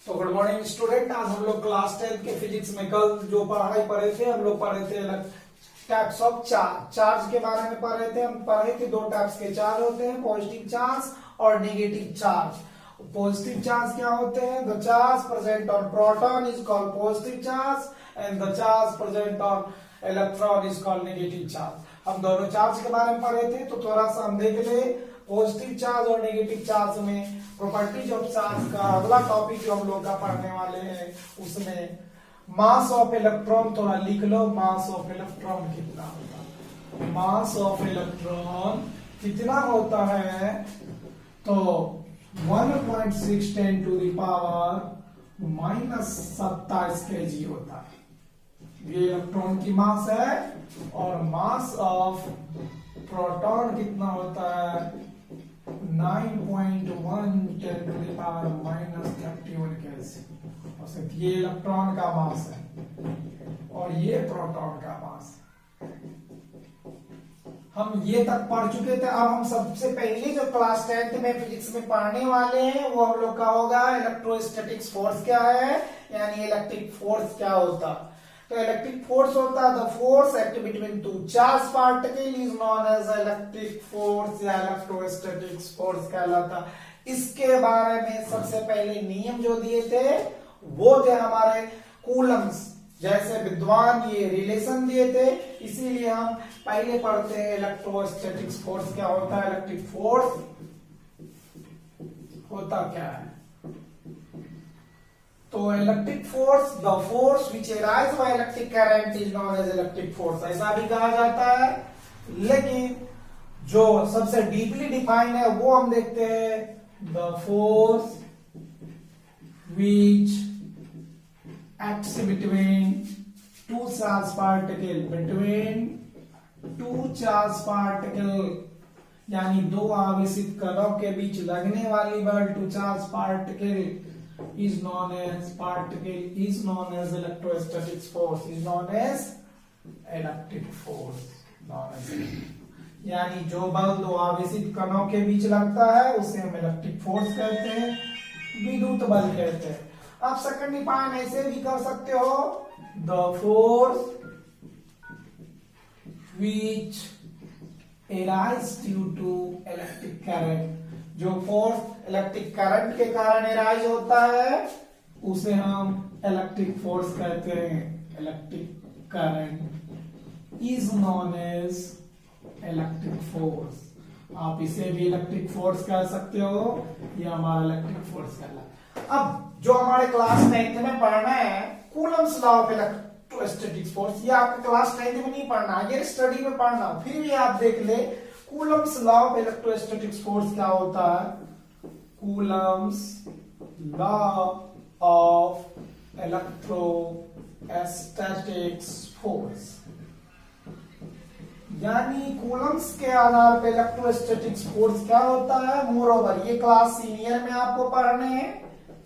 तो good morning student. आज हम लोग क्लास 10 के फिजिक्स में कल जो पढ़ाई पढ़े थे, हम लोग पढ़े थे टाइप्स ऑफ चार्ज के बारे में पढ़ रहे थे। हम पढ़े थे दो टाइप्स के चार्ज होते हैं, पॉजिटिव चार्ज और नेगेटिव चार्ज। पॉजिटिव चार्ज क्या होते हैं? The charge present on proton is called positive charge and the charge present on electron is called negative charge. हम दोनों चार्ज के बारे में पढ़े थे, तो थोड़ा सा हम देख ले पॉजिटिव चार्ज और नेगेटिव चार्ज में प्रॉपर्टीज ऑफ चार्ज का अगला टॉपिक जो हम लोग का पढ़ने वाले हैं, उसमें मास ऑफ इलेक्ट्रॉन थोड़ा लिख लो। मास ऑफ इलेक्ट्रॉन कितना होता है? मास ऑफ इलेक्ट्रॉन कितना होता है? तो 1.6 10 टू द पावर -27 kg होता है। ये इलेक्ट्रॉन की मास है। और मास ऑफ प्रोटॉन कितना होता है? 9.1 10 टू द पावर -31 kg। ये इलेक्ट्रॉन का मास है और ये प्रोटॉन का मास है। हम ये तक पढ़ चुके थे। अब हम सबसे पहले जो क्लास 10th में फिजिक्स में पढ़ने वाले हैं वो हम लोग का होगा इलेक्ट्रोस्टैटिक्स फोर्स क्या है, यानी इलेक्ट्रिक फोर्स क्या होता। तो इलेक्ट्रिक फोर्स होता है the force act between two charge particle is known as electric force या इलेक्ट्रोस्टैटिक्स फोर्स कहलाता। इसके बारे में सबसे पहले नियम जो दिए थे वो थे हमारे कूलम्स जैसे विद्वान ये रिलेशन दिए थे। इसीलिए हम पहले पढ़ते हैं इलेक्ट्रोस्टैटिक्स फोर्स क्या होता है, इलेक्ट्रिक फोर्स होता क्या है। तो electric force the force which arise by electric current is known as electric force, ऐसा भी कहा जाता है। लेकिन जो सबसे डीपली डिफाइंड है वो हम देखते हैं the force which acts between two charge particle, between two charge particle, यानी दो आवेशित कणों के बीच लगने वाली बल two charge particle is known as electrostatic force, is known as electric force. यानी जो बल दो आवेशित कणों के बीच लगता है उसे हम इलेक्ट्रिक फोर्स कहते हैं, विद्युत बल कहते हैं। आप सेकंड डिफाइन ऐसे भी कर सकते हो the force which arise due to electric current, जो फोर्स इलेक्ट्रिक करंट के कारण एराइज होता है उसे हम इलेक्ट्रिक फोर्स कहते हैं। Electric current is known as electric force. आप इसे भी इलेक्ट्रिक फोर्स कह सकते हो, यह हमारा इलेक्ट्रिक फोर्स कहलाता है। अब जो हमारे क्लास 9th में पढ़ना है Coulomb's law of electrostatic force, ये आपके क्लास 9th में नहीं पढ़ना, ये स्टडी में पढ़ना। फिर भी आप देख ले Coulomb's law of electrostatic force क्या होता है। Coulomb's law of electrostatic force, यानी कूलम्स के आधार पे इलेक्ट्रोस्टैटिक फोर्स क्या होता है। मोर ओवर ये क्लास सीनियर में आपको पढ़ने हैं,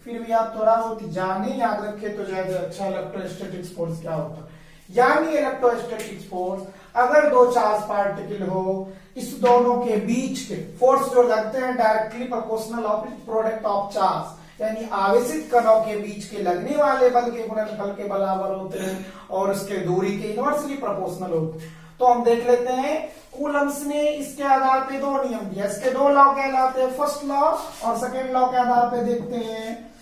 फिर भी आप थोड़ा बहुत जाने याद रखे तो ज्यादा अच्छा। इलेक्ट्रोस्टैटिक फोर्स क्या होता है, यानी इलेक्ट्रोस्टैटिक फोर्स अगर दो चार्ज पार्टिकल हो, इस दोनों के बीच के फोर्स जो लगते हैं directly proportional of product of charge, यानी आवेशित कणों के बीच के लगने वाले बल के गुणनफल के बराबर होते हैं और उसके दूरी के इनवर्सली प्रोपोर्शनल होते हैं। तो हम देख लेते हैं कूलम्स ने इसके आधार पे दो नियम दिया, इसके दो लॉ कहलाते हैं, फर्स्ट लॉ और सेकेंड लॉ के आधार पे देखते हैं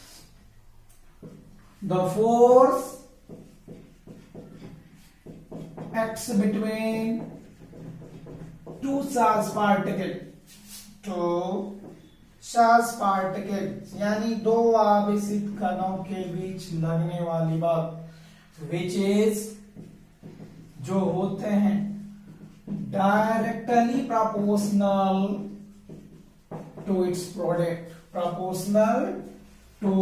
the force acts between two charge particle, यानी दो आवेशित कणों के बीच लगने वाली बल which is जो होते हैं directly proportional to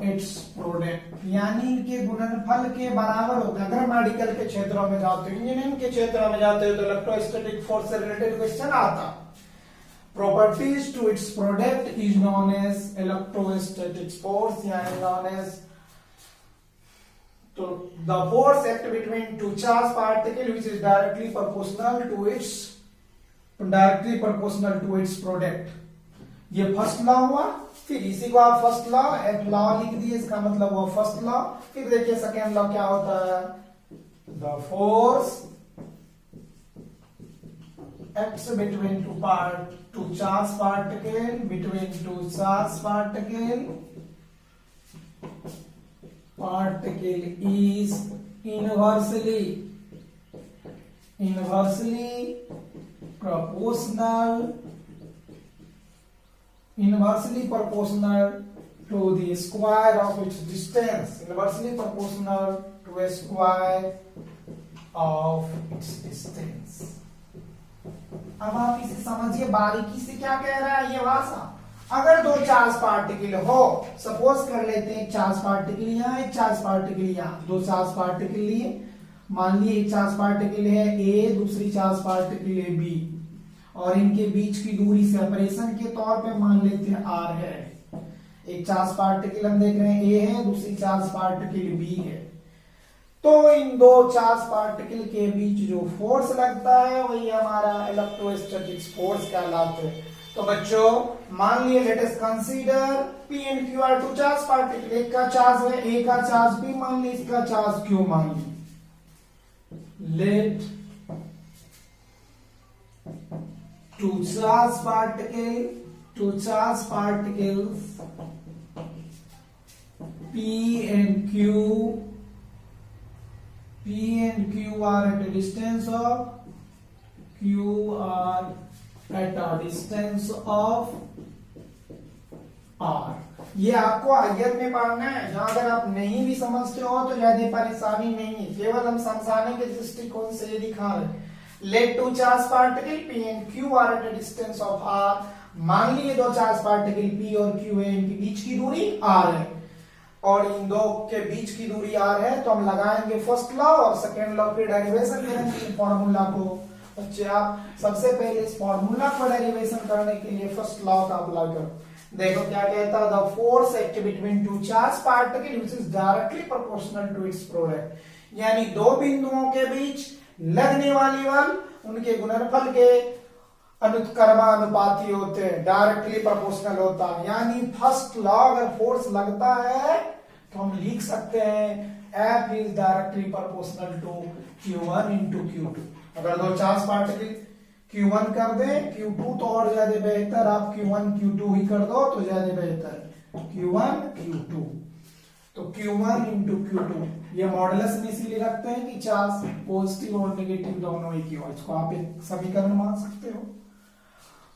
its product, यानी इनके गुणनफल के बराबर होते हैं। अगर मेडिकल के क्षेत्रों में जाते हो, इंजीनियरिंग के क्षेत्र में जाते हो तो इलेक्ट्रोस्टैटिक फोर्स से रिलेटेड क्वेश्चन आता। Properties to its product is known as electrostatic force, यानी नोन एज तो the force act between two charge particle which is directly proportional to its product, ये फर्स्ट लॉ हुआ। फिर इसी को आप फर्स्ट लॉ एफ लॉ लिख दिए, इसका मतलब हुआ फर्स्ट लॉ। फिर देखिए सेकेंड लॉ क्या होता है, the force acts between two charge particle between two charge particle is inversely proportional to the square of its distance, inversely proportional to a square of its distance। अब आप इसे समझिए बारीकी से, क्या कह रहा है ये भाषा। अगर दो चार्ज पार्टिकल हो, सपोज कर लेते हैं एक चार्ज पार्टिकल यहाँ, एक चार्ज पार्टिकल यहाँ, दो चार्ज पार्टिकल लिए, मान लिए एक चार्ज पार्टिकल है ए, दूसरी चार्ज पार्टिकल है बी, और इनके बीच की दूरी सेपरेशन के तौर पे मान लेते हैं आर है। एक चार्ज पार्टिकल हम देख रहे हैं ए है, दूसरी चार्ज पार्टिकल बी है। तो इन दो चार्ज पार्टिकल के बीच जो फोर्स लगता है वही हमारा इलेक्ट्रोस्टैटिक फोर्स कहलाता है। तो बच्चों मान लिए let us consider P and Q are two charge particle, एक का चार्ज है ए का चार्ज P मान ली, इसका चार्ज Q मान ली। Let two charge particles P and Q are at a distance of R। ये आपको हायर में पढ़ना है, जहां अगर आप नहीं भी समझते हो तो ज्यादा परेशानी नहीं है, केवल हम समझाने के दृष्टिकोण से ये दिखा रहे। Let two charge particle P and Q are at a distance of R। मान लिए दो चार्ज पार्टिकल P और Q है, इनके बीच की दूरी R है, और इन दो के बीच की दूरी R है, तो हम लगाएंगे फर्स्ट लॉ और सेकेंड लॉ पे डेरिवेशन करेंगे फॉर्मूला को। बच्चे आप सबसे पहले इस फॉर्मूला को डेरिवेशन करने के लिए फर्स्ट लॉ का अप्लाई करो। देखो क्या कहता है, the force act between two charge particle which is directly proportional to its product. यानी दो बिंदुओं के बीच लगने वाली बल उनके गुणनफल के अनुपाती होते हैं, डायरेक्टली प्रोपोर्शनल होता है। यानी फर्स्ट लॉ अगर फोर्स लगता है तो हम लिख सकते हैं F is directly proportional to Q1 into Q2। अगर दो चार्ज पार्टिकल Q1 कर दे, Q2 तो और ज्यादा बेहतर, आप Q1 Q2 ही कर दो तो ज्यादा बेहतर, Q1 Q2। तो Q1 इंटू Q2 ये मॉडुलस में इसीलिए रखते हैं कि चार्ज पॉजिटिव और नेगेटिव दोनों एक ही हो। इसको आप एक समीकरण मान सकते हो।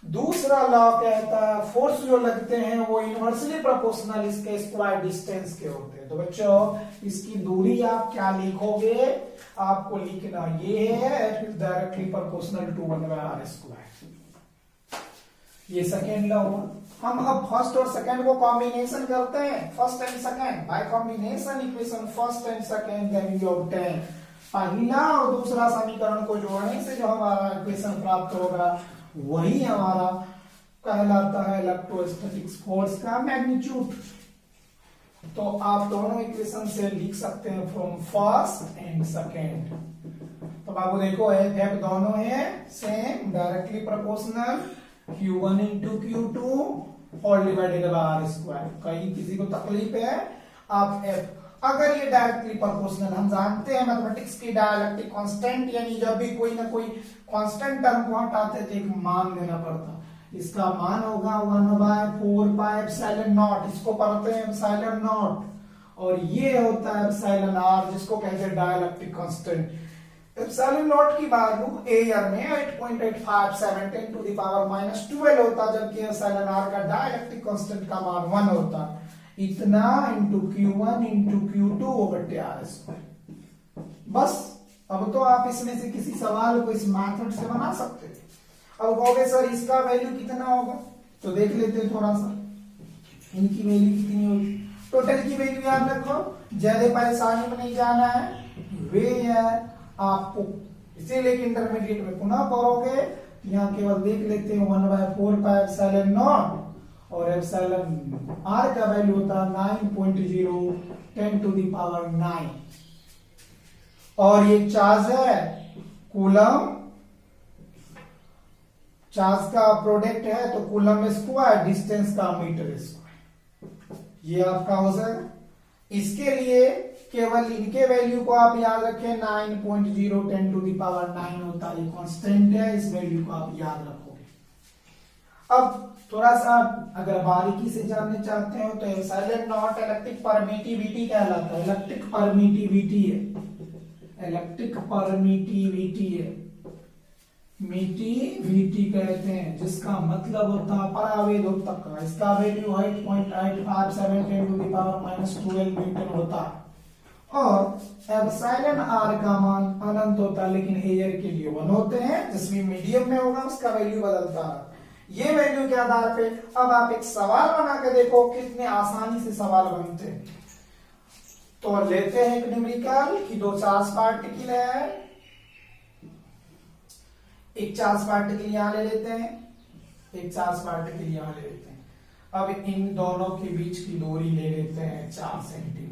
दूसरा लॉ कहता है फोर्स जो लगते हैं वो इनवर्सली प्रोपोर्शनल इसके स्क्वायर डिस्टेंस के होते हैं। तो बच्चों इसकी दूरी आप क्या लिखोगे, आपको लिखना ये है F is directly proportional to 1/r square. ये सेकेंड लॉ हुआ। हम अब फर्स्ट और सेकेंड को कॉम्बिनेशन करते हैं, first and second by combination equation first and second then we obtain. पहला और दूसरा समीकरण को जोड़ने से जो हमारा इक्वेशन प्राप्त होगा वही हमारा कहलाता है इलेक्ट्रोस्टैटिक फोर्स का मैग्नीट्यूड। तो आप दोनों इक्वेशन से लिख सकते हैं फ्रॉम फर्स्ट एंड सेकेंड। तो बाबू देखो F दोनों है same, directly proportional Q1 into Q2 whole divided by R square. कहीं किसी को तकलीफ है आप F, अगर ये डायरेक्टली प्रोपोर्शनल, हम जानते हैं मैथमेटिक्स की डायलेक्ट्रिक कांस्टेंट, यानी जब भी कोई ना कोई कांस्टेंट टर्म को हटाते थे एक मान देना पड़ता। इसका मान होगा 1/4 पाई एप्सिलॉन नॉट, इसको पढ़ते हैं एप्सिलॉन नॉट, और ये होता है एप्सिलॉन r जिसको कहते हैं डायलेक्ट्रिक कांस्टेंट। एप्सिलॉन नॉट की वैल्यू एयर में 8.85 10 टू द पावर -12 होता, जबकि एप्सिलॉन r का डायलेक्ट्रिक कांस्टेंट का मान 1 होता। इतना into Q1 into Q2 over r square. बस अब तो आप इसमें से किसी सवाल को इस मेथड से बना सकते हैं। अब कहोगे सर इसका वैल्यू कितना होगा, तो देख लेते हैं थोड़ा सा इनकी वैल्यू कितनी होगी। टोटल की वैल्यू याद रखो, ज्यादा परेशानी में नहीं जाना है, वे यार आपको इसीलिए इंटरमीडिएट में पुनः पढ़ोगे। यहाँ केवल देख लेते हैं 1/4 पाई एप्सिलॉन नॉट, और एप्सिलॉन r का वैल्यू होता है 9.0 10 टू द पावर 9, और ये चार्ज है कूलम चार्ज का प्रोडक्ट है तो कूलम स्क्वायर, डिस्टेंस का मीटर स्क्वायर, ये आपका हो जाएगा। इसके लिए केवल इनके वैल्यू को आप याद रखें, 9.010 टू द पावर 9 होता है, ये कांस्टेंट है, इस वैल्यू को आप याद रखोगे। अब थोड़ा सा अगर बारीकी से जानना चाहते हो तो एप्सिलॉन नॉट इलेक्ट्रिक परमिटिविटी कहलाता है, इलेक्ट्रिक परमिटिविटी है, इलेक्ट्रिक परमिटिविटी है, मिटिविटी कहते हैं, जिसका मतलब होता है परावेदोत्तक का। इसका value 8.857 to the power -12 newton होता है। और एप्सिलॉन आर का मान अनंत होता है, लेकिन एयर के लिए 1 होते हैं, जिसमें मीडियम में होगा उसका वैल्यू बदलता है। ये वैल्यू के आधार पे अब आप एक सवाल बना के देखो, कितने आसानी से सवाल बनते हैं। तो लेते हैं एक न्यूमेरिकल कि 2 चार्ज पार्टिकल है, एक चार्ज पार्टिकल यहां ले लेते हैं, एक चार्ज पार्टिकल यहां ले लेते हैं। अब इन दोनों के बीच की दूरी ले लेते हैं 4 सेंटीमीटर,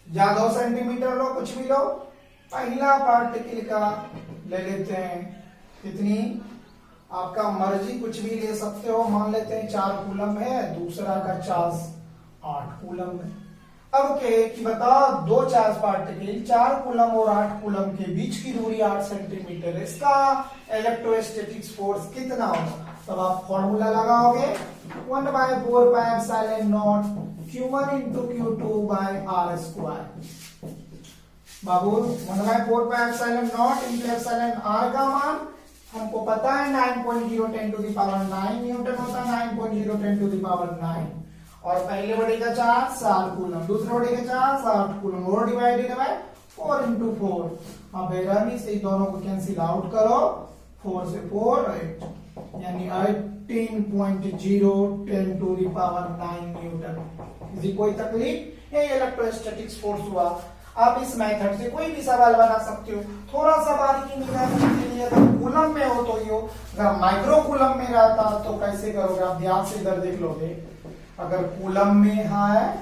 या 2 सेंटीमीटर लो, कुछ भी लो। पहला पार्टिकल का ले लेते हैं कितनी, आपका मर्जी कुछ भी ले सकते हो, मान लेते हैं 4 कूलम है, दूसरा का चार्ज 8 कूलम है। अब कहे कि बताओ 2 चार्ज पार्टिकल 4 कूलम और 8 कूलम के बीच की दूरी 8 सेंटीमीटर, इसका इलेक्ट्रोस्टैटिक्स फोर्स कितना होगा। तब आप फॉर्मूला लगाओगे 1/4 pi epsilon not Q1 into Q2 by R square. Babu 1/4 pi epsilon not into epsilon R का मान हमको पता है 9.010 टू द पावर 9 न्यूटन होता है, 9.010 टू द पावर 9। और पहले बड़े का चार्ज 4 कूलम, दूसरे बड़े का चार्ज 8 कूलम, और डिवाइडेड बाय 4 into 4। अब बेरहमी से दोनों को कैंसिल आउट करो, 4 से 4 8, यानी 18.010 टू द पावर 9 न्यूटन। किसी कोई तकलीफ, ये इलेक्ट्रोस्टैटिक्स फोर्स हुआ। आप इस मेथड से कोई भी सवाल बना सकते हो। थोड़ा सा बारीकी में जानने के लिए, अगर कूलम में हो तो यो, अगर माइक्रो कूलम में रहता तो कैसे करोगे आप ध्यान से इधर देख लोगे। अगर कूलम में है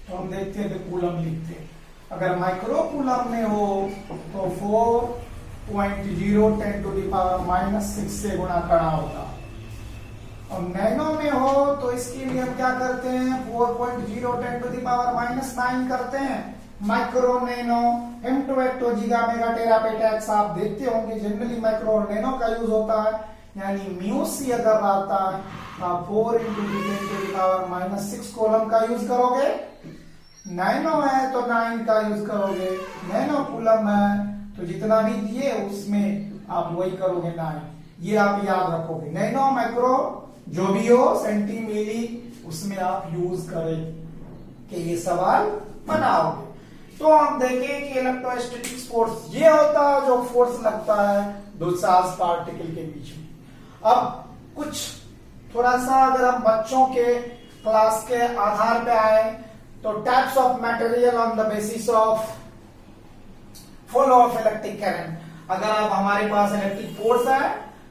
तो हम देखते हैं तो कूलम लिखते हैं, अगर माइक्रो कूलम में हो तो 4.010 टू द पावर -6 से गुणा करना होता। और नैनो में हो तो इसके लिए हम क्या करते हैं, 4.010 टू द पावर -9 करते हैं। Micro nano M2 ecto जीगा mega टेरा पेटैक्स आप देखते होंगे, जनरली माइक्रो और नैनो का यूज होता है, यानी म्यू सी अगर आता है 4 into 10 to the power -6 column का यूज करोगे। नैनो है तो 9 का यूज करोगे, नैनो कूलम है तो जितना भी दिए उसमें आप वही करोगे 9। ये आप याद रखोगे, नैनो माइक्रो जो भी हो सेंटी मिली उसमें आप यूज करें कि ये सवाल बनाओगे। तो हम देखें कि इलेक्ट्रोस्टैटिक्स फोर्स ये होता है जो फोर्स लगता है 2 चार्ज पार्टिकल के बीच में। अब कुछ थोड़ा सा अगर हम बच्चों के क्लास के आधार पे आए तो types of material on the basis of flow of electric current. अगर आप हमारे पास इलेक्ट्रिक फोर्स है,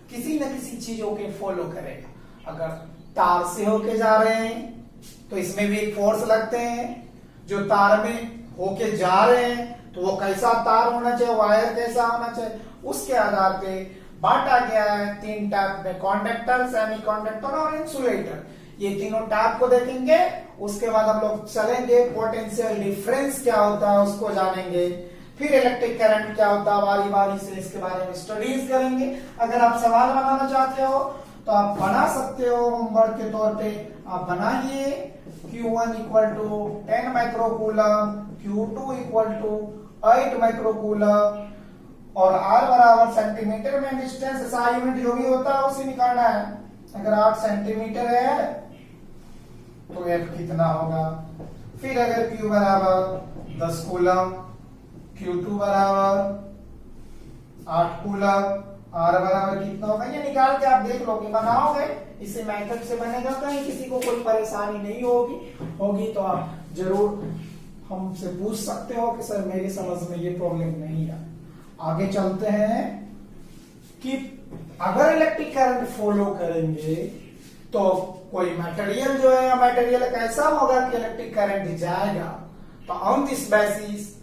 किसी न किसी चीजों के फॉलो करेगा। अगर तार से होके जा रहे हैं तो इसमें भी एक फोर्स लगते हैं, जो तार में होके जा रहे हैं तो वो कैसा तार होना चाहिए, वायर कैसा होना चाहिए, उसके आधार पे बांटा गया है 3 टाइप में, कंडक्टर, सेमी कंडक्टर और इंसुलेटर। ये तीनों टाइप को देखेंगे, उसके बाद हम लोग चलेंगे पोटेंशियल डिफरेंस क्या होता है उसको जानेंगे, फिर इलेक्ट्रिक करंट क्या होता है बारी बारी से इसके बारे में स्टडीज करेंगे। अगर आप सवाल बनाना चाहते हो तो आप बना सकते हो, होमवर्क के तौर पे आप बनाइए। Q1 equal to 10 microcoulomb, Q2 equal to 8 microcoulomb और R बराबर सेंटीमीटर में डिस्टेंस, ऐसा यूनिट जो भी होता है उसे निकालना है। अगर 8 सेंटीमीटर है तो F कितना होगा। फिर अगर Q बराबर 10 कूलम, Q2 बराबर 8 कूलम, R बराबर कितना होगा, ये निकाल के आप देख लोगे, बनाओगे, इसे मेथड से बनेगा, कहीं किसी को कोई परेशानी नहीं होगी तो आप जरूर हमसे पूछ सकते हो कि सर मेरी समझ में ये प्रॉब्लम नहीं है। आगे चलते हैं कि अगर इलेक्ट्रिक करंट फॉलो करेंगे तो कोई मटेरियल जो है, मटेरियल कैसा होगा कि इलेक्ट्रिक करंट जाएगा। तो on this basis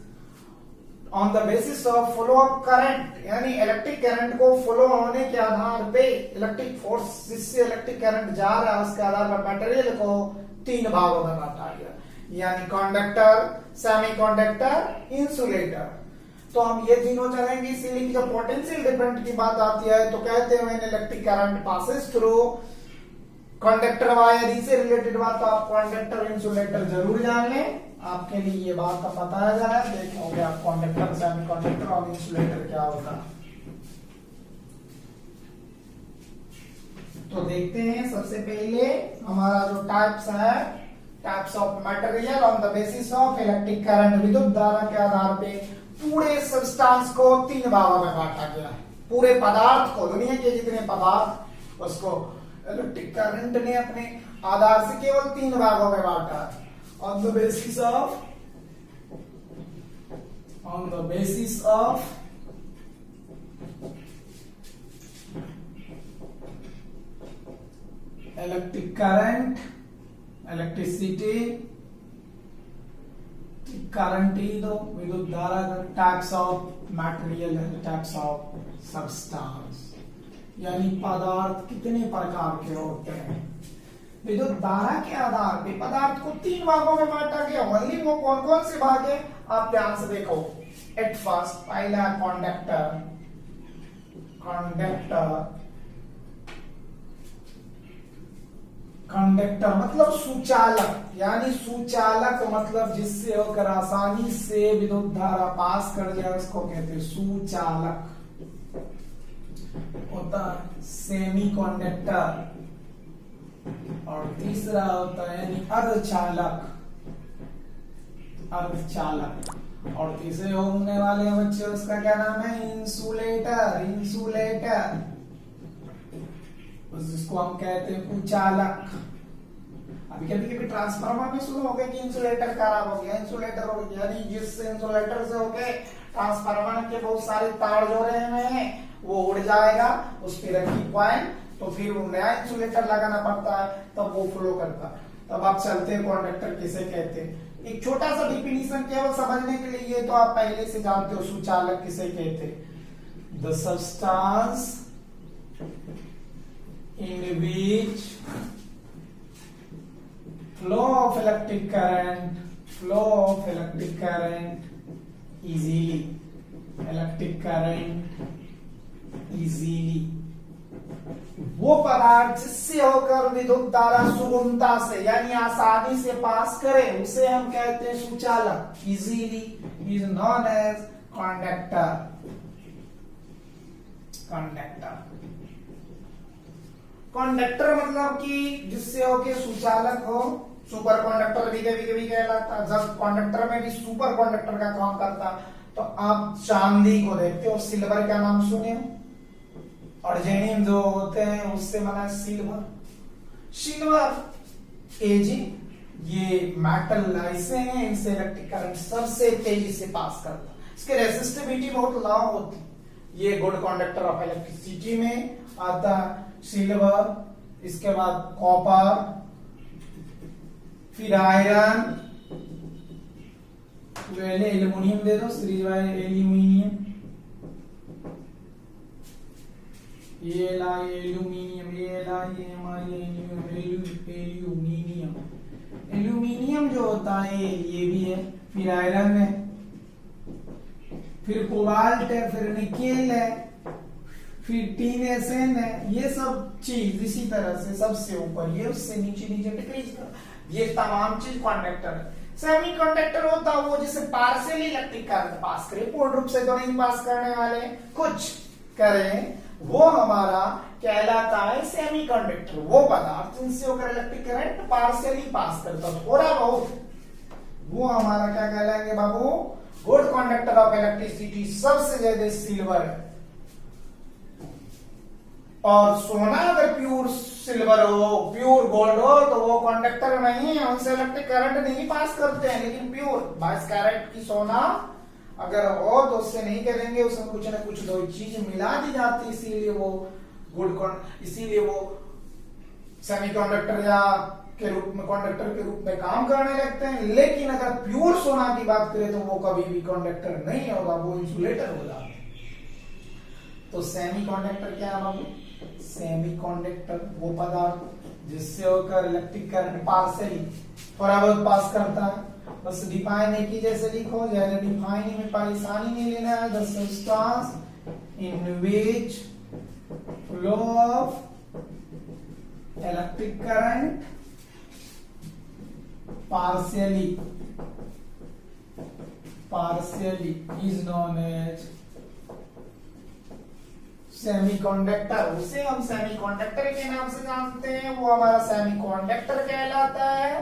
on the basis of flow of current, यानी इलेक्ट्रिक करंट को फ्लो होने के आधार पे, इलेक्ट्रिक फोर्स जिससे इलेक्ट्रिक करंट जा रहा है उसके आधार पर मटेरियल को 3 भागों में बांटा गया, यानी कंडक्टर, सेमीकंडक्टर, इंसुलेटर। तो हम ये तीनों चलेंगे, इसीलिए जब पोटेंशियल डिफरेंट की बात आती है तो कहते हैं when electric current passes through conductor wire, इससे रिलेटेड बात तो आप कंडक्टर इंसुलेटर जरूर जान लें, आपके लिए ये बात का पता है। जरा देखोगे आप कंडक्टर, सेमीकंडक्टर और इंसुलेटर क्या होता है। तो देखते हैं सबसे पहले हमारा जो टाइप्स है, types of material on the basis of electric current, विद्युत धारा के आधार पे पूरे सब्सटेंस को 3 भागों में बांटा गया है। पूरे पदार्थ को, दुनिया के जितने पदार्थ, उसको इलेक्ट्रिक करंट ने अपने आधार से केवल 3 भागों में बांटा है। On the basis of electric current, electricity, current ही दो, विद्युत धारा, types of material and types of substance, यानी पदार्थ कितने प्रकार के होते हैं। विद्युत धारा के आधार पे पदार्थ को 3 भागों में बांटा गया। ओनली वो कौन कौन से भाग है आप ध्यान से देखो। एट फर्स्ट पहला कंडक्टर, कंडक्टर मतलब सुचालक, यानी सुचालक मतलब जिससे होकर आसानी से विद्युत धारा पास कर जाए उसको कहते हैं सुचालक। होता सेमी कंडक्टर, और तीसरा होता है यानी अर्धचालक, और तीसरे होने वाले बच्चे उसका क्या नाम है, इंसुलेटर, जिसको हम कहते हैं कुचालक। अभी कभी ट्रांसफार्मर में सुनो होगा कि इंसुलेटर खराब हो गया, इंसुलेटर हो गया, यानी जिससे इंसुलेटर से होके ट्रांसफार्मर के बहुत सारे तार जो रहे हुए हैं वो उड़ जाएगा, उस पर रखी पॉइंट, तो फिर वो नया इंसुलेटर लगाना पड़ता है, तब वो फ्लो करता है। तब आप चलते हैं कंडक्टर किसे कहते हैं। एक छोटा सा डिफिनीशन केवल समझने के लिए, ये तो आप पहले से जानते हो, सुचालक किसे कहते हैं। The substance in which flow of electric current easily, वो पदार्थ जिससे होकर विद्युत धारा सुगमता से यानी आसानी से पास करे उसे हम कहते हैं सुचालक। Easily is known as conductor. Conductor मतलब कि जिससे होके सुचालक हो। सुपर कंडक्टर भी कभी कहलाता है। जब कंडक्टर में भी सुपर कंडक्टर का काम करता, तो आप चांदी को देखते हो, सिल्वर का नाम सुने हो, अर्जेनियम जो होते हैं उससे बना सिल्वर एजी, ये मेटल ऐसे हैं, इनसे इलेक्ट्रिक करंट सबसे तेजी से पास करता है। इसकी रेसिस्टिविटी बहुत लॉ होती है। ये गुड कंडक्टर ऑफ इलेक्ट्रिसिटी में आता है सिल्वर, इसके बाद कॉपर, फिर आयरन, पहले एल्युमिनियम दे दो, सीरीज वाइज एल्युमिनियम, एल्यूमिनियम जो होता है ये भी है, फिर आयरन है, फिर कोबाल्ट है, फिर निकेल है, फिर टीनेसेन है। ये सब चीज इसी तरह से सबसे ऊपर ये, उससे नीचे डिक्रीज कर, ये तमाम चीज कंडक्टर है। सेमी कंडक्टर होता है वो जिसे पार्शियली इलेक्ट्रिक करंट पास करे, पूर्ण रूप से तो नहीं पास करने वाले, कुछ करें, वो हमारा कहलाता है सेमी कंडक्टर। वो पदार्थ जिनसे होकर इलेक्ट्रिक करंट पार्शियली पास करता है, थोड़ा बहुत, वो हमारा क्या कहलाएंगे बाबू, गुड कंडक्टर ऑफ इलेक्ट्रिसिटी। सबसे ज्यादा सिल्वर है, और सोना अगर प्योर सिल्वर हो, प्योर गोल्ड हो, तो वो कंडक्टर नहीं है, उनसे इलेक्ट्रिक करंट नहीं पास करते हैं। लेकिन प्योर 22 कैरेट की सोना अगर हो तो उससे नहीं करेंगे, उसमें कुछ ना कुछ दो चीज मिला दी जाती, इसीलिए वो इसीलिए वो सेमीकंडक्टर या के रूप में, कंडक्टर के रूप में काम करने लगते हैं। लेकिन अगर प्योर सोना की बात करें तो वो कभी भी कंडक्टर नहीं होगा, वो इंसुलेटर हो जाता है। तो सेमी कंडक्टर क्या है? सेमी कंडक्टर वो पदार्थ जिससे होकर इलेक्ट्रिक करंट पार्शियली थोड़ा बहुत पास करता है। बस डिफाइन एक ही जैसे लिखो, ज्यादा डिफाइन में परेशानी नहीं लेना है। The substance in which flow of electric current partially is known as semiconductor. उसे हम सेमीकंडक्टर के नाम से जानते हैं। वो हमारा सेमीकंडक्टर कहलाता है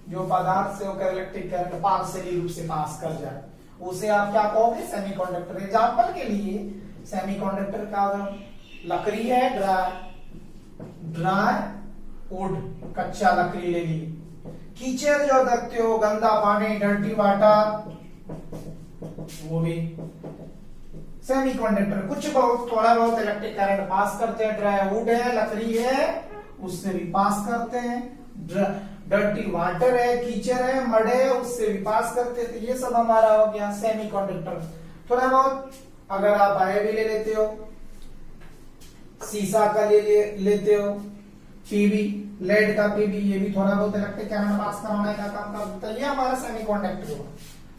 जो पदार्थ से होकर इलेक्ट्रिक करंट पार्शियली रूप से पास कर जाए, उसे आप क्या कहोगे? सेमीकंडक्टर। एग्जांपल के लिए सेमीकंडक्टर का लकड़ी है ड्राई वुड, कच्चा लकड़ी ले ली। कीचड़ जो देखते हो, गंदा पानी, डर्टी वाटर, वो भी सेमीकंडक्टर। कुछ बहुत थोड़ा बहुत इलेक्ट्रिक करंट पास करते हैं। ड्राई वुड है, लकड़ी है, उससे भी पास करते हैं। डर्टी वाटर है, कीचड़ है, मड है, उससे भी पास करते हैं। तो ये सब हमारा हो गया सेमीकंडक्टर। थोड़ा बहुत अगर आप आए भी ले लेते हो, शीशा का लेते हो, पीबी, लेड का पीबी, ये भी थोड़ा बहुत इलेक्ट्रिक करंट पास कराने का काम करता है। ये हमारा सेमीकंडक्टर होगा।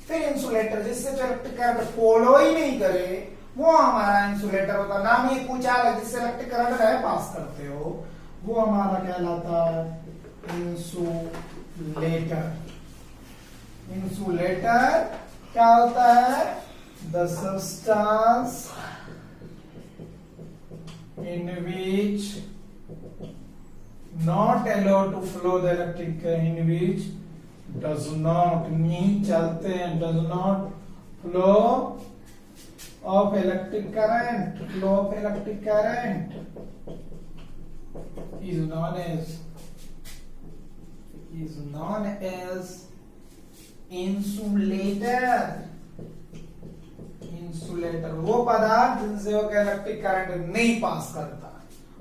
फिर इंसुलेटर, जिससे तो इलेक्ट्रिक करंट फॉलो ही नहीं करे, वो हमारा इंसुलेटर होता है। नाम ये पूछा है, जिससे इलेक्ट्रिक करंट है पास करते हो, वो हमारा कहलाता है इंसुलेटर। इंसुलेटर क्या होता है? The substance in which not allowed to flow the electric current, in which does not, नहीं चलते हैं, does not flow of electric current, flow of electric current is known as insulator। Insulator वो पदार्थ जिनसे वो इलेक्ट्रिक करंट नहीं पास करता,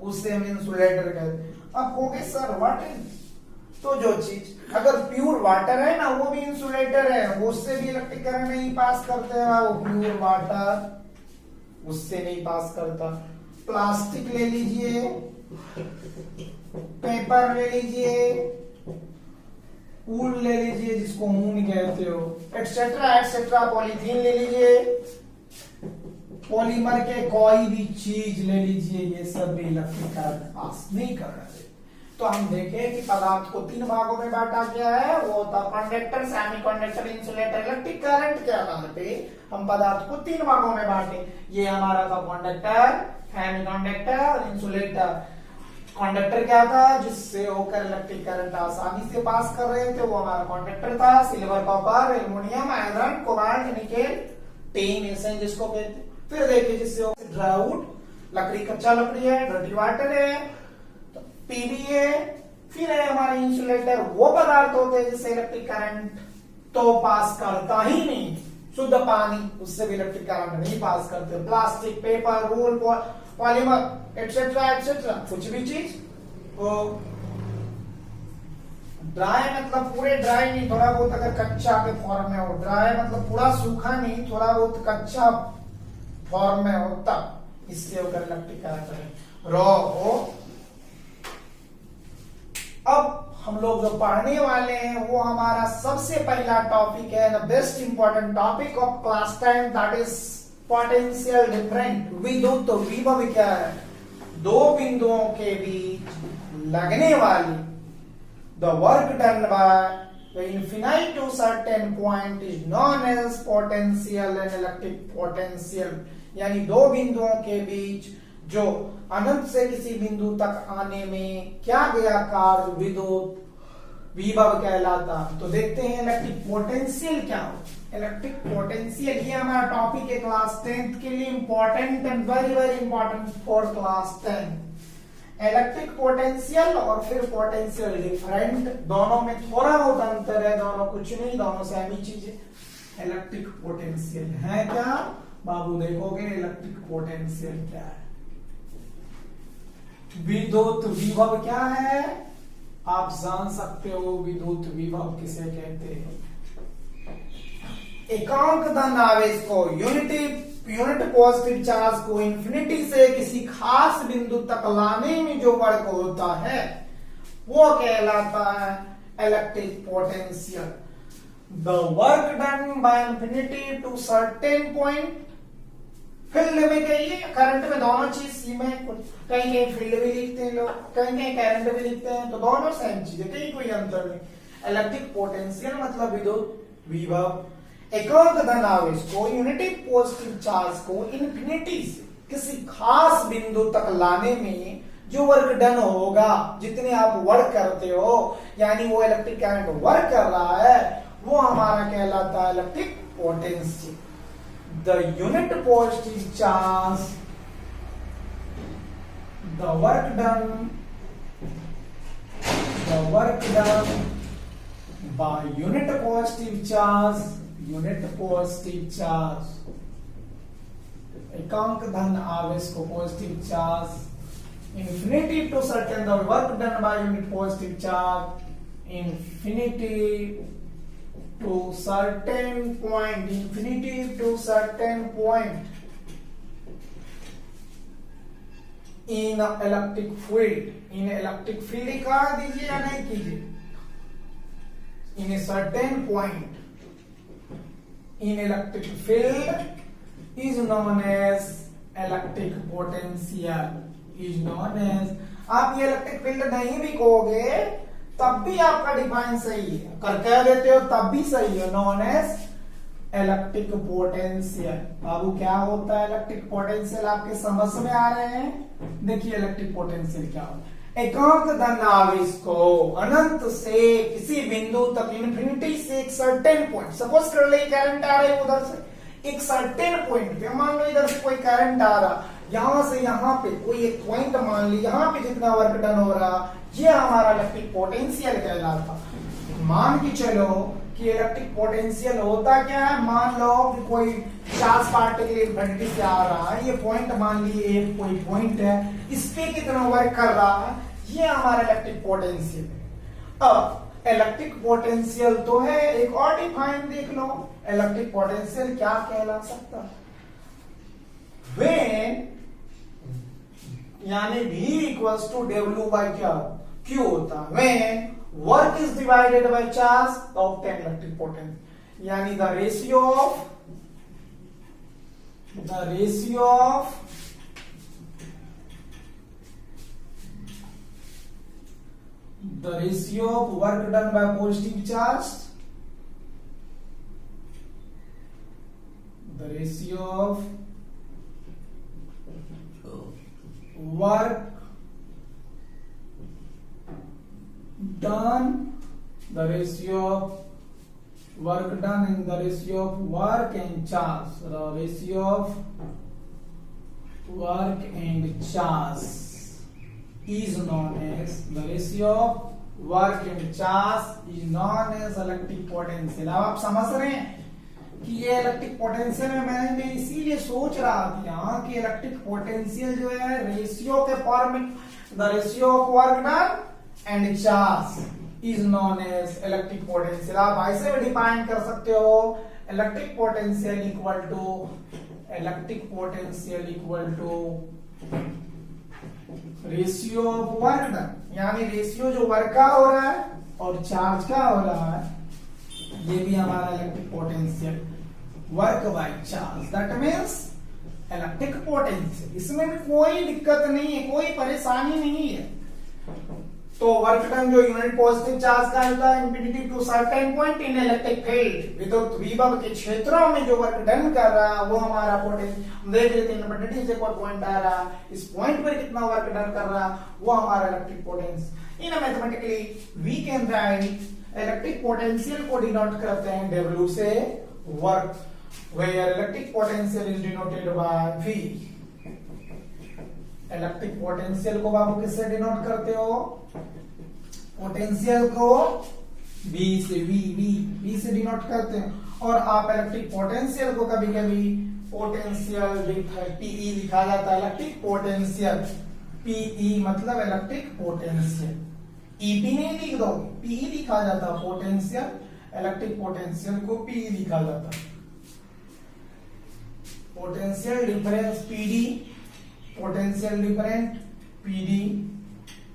उससे हम इंसुलेटर कहते हैं। अब कहोगे सर व्हाट इज, तो जो चीज अगर प्योर वाटर है ना, वो भी इंसुलेटर है, वो उससे भी इलेक्ट्रिक करंट नहीं पास करते हैं। वो प्योर वाटर उससे नहीं पास करता। प्लास्टिक ले लीजिए, पेपर ले लीजिए, वूल ले लीजिए जिसको ऊन कहते हो, एक्सेट्रा एक्सेट्रा, पॉलीथीन ले लीजिए, पॉलीमर के कोई भी चीज ले लीजिए, ये सब भी इलेक्ट्रिक करंट पास नहीं कर रहे। तो हम देखें कि पदार्थ को 3 भागों में बांटा गया है। वो होता conductor, semiconductor, insulator. Electric current के आधार पे हम पदार्थ को 3 भागों में बांटे। ये हमारा था कंडक्टर, सेमीकंडक्टर और इंसुलेटर। कंडक्टर क्या था? जिससे होकर इलेक्ट्रिक करंट आसानी से पास कर रहे थे, वो हमारा कंडक्टर था। Silver, copper, aluminium, iron, cobalt, nickel, tin, ऐसे जिसको कहते हैं। फिर देखिए जिससे ड्राई वुड, लकड़ी, कच्चा लकड़ी है, डर्टी वाटर है, तो पीबी है। फिर है हमारे इंसुलेटर, वो पदार्थ होते हैं जिससे इलेक्ट्रिक करंट तो पास करता ही नहीं। शुद्ध पानी, उससे भी इलेक्ट्रिक करंट नहीं पास करते। प्लास्टिक, पेपर, वूल, पॉलीमर, एक्सेट्रा एक्सेट्रा, कुछ भी चीज। ड्राई मतलब पूरे ड्राई नहीं, थोड़ा बहुत अगर कच्चा के फॉर्म में हो। ड्राई मतलब पूरा सूखा नहीं, थोड़ा बहुत कच्चा फॉर्म में हो, तब इससे होकर इलेक्ट्रिक करंट रॉ हो। अब हम लोग जो पढ़ने वाले हैं वो हमारा सबसे पहला टॉपिक है, the best important topic of class 10, that is potential different. विद्युत विभव क्या है? दो बिंदुओं के बीच लगने वाली the work done by the infinite to certain point is known as potential and electric potential। यानी दो बिंदुओं के बीच जो अनंत से किसी बिंदु तक आने में क्या गया कार्य विद्युत विभव कहलाता। तो देखते हैं इलेक्ट्रिक पोटेंशियल क्या हो। इलेक्ट्रिक पोटेंशियल ये हमारा टॉपिक है क्लास 10 के लिए, important and very very important for class 10। Electric potential और फिर पोटेंशियल डिफरेंट, दोनों में थोड़ा बहुत अंतर है, दोनों कुछ नहीं, दोनों सेम ही चीज है। इलेक्ट्रिक पोटेंशियल है क्या बाबू? देखोगे इलेक्ट्रिक पोटेंशियल क्या है। विद्युत विभव क्या है? आप जान सकते हो विद्युत विभव किसे कहते हैं। एकांक धन आवेश को यूनिट पॉजिटिव चार्ज को इंफिनिटी से किसी खास बिंदु तक लाने में जो वर्क होता है वो कहलाता है electric potential. The work done by infinity to certain point. Field में कहिए करंट में दोनों चीज सीमा है, कहीं कहीं फील्ड भी लिखते हैं लोग, कहीं कहीं करंट भी लिखते हैं, तो दोनों सेम चीज है, कहीं कोई अंतर नहीं। इलेक्ट्रिक पोटेंशियल मतलब विद्युत विभव। एकांक धन आवेश को यूनिटी पॉजिटिव चार्ज को इंफिनिटी से किसी खास बिंदु तक लाने में जो वर्क डन होगा, जितने आप वर्क करते हो, यानी वो इलेक्ट्रिक करंट वर्क कर रहा है, वो हमारा कहलाता है electric potential. The unit positive charge, the work done by unit positive charge, एकांक धन आवेश को positive charge, infinity to certain the work done by unit positive charge, infinity to certain point in electric field। in electric field लिखा दीजिए या नहीं कीजिए। in a certain point in electric field is known as electric potential, is known as। आप ये electric field नहीं भी कहोगे तब भी आपका डिफाइन सही है, कर कह देते हो तब भी सही है, नॉन एज इलेक्ट्रिक पोटेंशियल। बाबू क्या होता है इलेक्ट्रिक पोटेंशियल, आपके समझ में आ रहे हैं। देखिए इलेक्ट्रिक पोटेंशियल क्या होता है। एकांक धन आवेश को अनंत से किसी बिंदु तक, इंफिनिटी से एक सर्टेन पॉइंट, सपोज कर ले करंट आ रहा है उधर से एक सर्टेन पॉइंट पे, मान लो इधर से कोई करंट आ रहा, यहां से यहां पे कोई एक पॉइंट मान ली, यहां पे जितना वर्क डन हो रहा, ये हमारा इलेक्ट्रिक पोटेंशियल कहलाता। मान के चलो कि इलेक्ट्रिक पोटेंशियल होता क्या है, मान लो कि कोई चार्ज पार्टिकल इंफिनिटी से आ रहा है, ये पॉइंट मान ली एक कोई पॉइंट है, इस पे कितना वर्क कर रहा है, ये हमारा इलेक्ट्रिक पोटेंशियल है। अब इलेक्ट्रिक पोटेंशियल तो है, एक और डिफाइन देख लो, इलेक्ट्रिक पोटेंशियल क्या कहला सकता है। When यानी V equals to W by क्या Q होता है। When work is divided by charge तो obtain electric potential, यानी the ratio of work done by positive charge, the ratio of work done, the ratio of work done and the ratio of work and charge, the ratio of work and charge is known as, the ratio of work and charge is known as electric potential। अब आप समझ रहे हैं कि ये electric potential में मैं इसीलिए सोच रहा था यहाँ कि इलेक्ट्रिक पोटेंशियल जो है रेशियो के फॉर्म में, the ratio of work done and charge is known as electric potential. आप ऐसे भी डिफाइन कर सकते हो, electric potential equal to ratio of work done, यानी रेशियो जो वर्क का हो रहा है और चार्ज का हो रहा है, ये भी हमारा electric potential, work by charge, that means electric potential. इसमें भी कोई दिक्कत नहीं है, कोई परेशानी नहीं है। तो वर्क डन जो यूनिट पॉजिटिव चार्ज का होता है infinity to certain point in electric field, विद्युत विभव के क्षेत्रों में जो वर्क डन कर रहा है वो हमारा पोटेंशियल। देख लेते हैं इंफिनिटी से कोई पॉइंट आ रहा है, इस पॉइंट पर कितना वर्क डन कर रहा है, वो हमारा electric potential. In mathematically we can write electric potential को डिनोट करते हैं W से work, where electric potential is denoted by V। Electric potential को बाबू किससे डिनोट करते हो, पोटेंशियल को V से डिनोट करते हैं। और आप इलेक्ट्रिक पोटेंशियल को कभी कभी पोटेंशियल PE लिखा जाता है, इलेक्ट्रिक पोटेंशियल PE मतलब इलेक्ट्रिक पोटेंशियल। ईपी नहीं लिख दोगे, पीई लिखा जाता पोटेंशियल, इलेक्ट्रिक पोटेंशियल को पीई लिखा जाता, potential difference PD, potential difference PD,